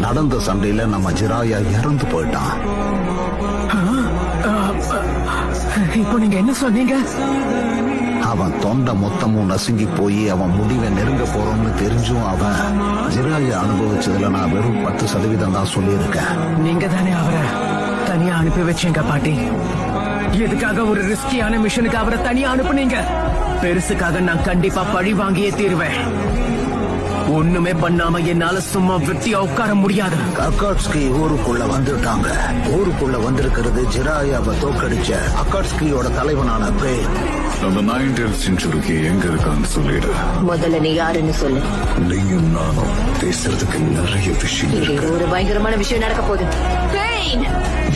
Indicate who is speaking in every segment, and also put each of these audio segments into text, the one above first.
Speaker 1: நடந்த சண்டையில நம்ம ஜிராயா இறந்து போயிட்டான்.
Speaker 2: இப்போ நீங்க என்ன சொன்னீங்க?
Speaker 1: அவன் தொண்டை மொத்தமும் நசுங்கி போய் அவன் முடிவை நெருங்க போறோம்னு தெரிஞ்சும் அவன் ஜிராயா அனுபவிச்சதுல நான் வெறும் 10% தான் சொல்லியிருக்கேன்.
Speaker 2: நீங்க தானே அவரை தனியா அனுப்பி வச்சீங்க பாட்டி. எதுக்காக ஒரு ரிஸ்கியான மிஷனுக்கு அவரை தனியா அனுப்புனீங்க? பெருசுக்காக நான் கண்டிப்பா பழி வாங்கியே தீருவேன். ஒண்ணுமே பண்ணாம என்னால சும்மா வெட்டியா உட்கார முடியாது.
Speaker 1: அக்காட்ஸ்கி ஊருக்குள்ள வந்துட்டாங்க. ஊருக்குள்ள வந்திருக்கிறது ஜிராயாவை தோக்கடிச்ச அக்காட்ஸ்கியோட தலைவனான பேன்.
Speaker 3: அந்த 19th செஞ்சுரிக்கு எங்க இருக்கான்னு சொல்லிடு.
Speaker 4: முதல்ல நீ யாருன்னு சொல்லு.
Speaker 3: நீயும் நானும் பேசுறதுக்கு நிறைய விஷயம் இருக்கு.
Speaker 4: ஒரு பயங்கரமான விஷயம் நடக்க போகுது. பெயின்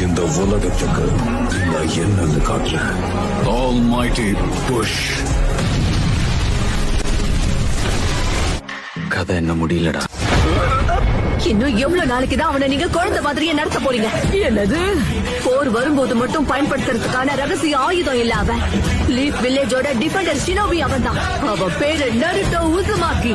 Speaker 3: இந்த உலகத்துக்கு நான் என்னன்னு காட்டுறேன். Almighty push.
Speaker 5: கதை என்ன முடியலடா.
Speaker 4: இன்னும் எவ்வளவு நாளைக்கு தான் அவனை நீங்க குழந்தை மாதிரியே நடத்த போறீங்க?
Speaker 2: என்னது?
Speaker 4: போர் வரும்போது மட்டும் பயன்படுத்துறதுக்கான ரகசிய ஆயுதம் இல்ல அவன். லீஃப் வில்லேஜோட டிஃபெண்டர் ஷினோபி அவன் தான். அவன் பேரு நருட்டோ உசுமாக்கி.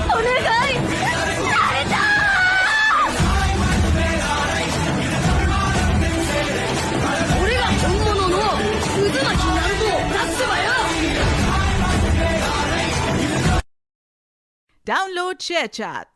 Speaker 6: Download ShareChat.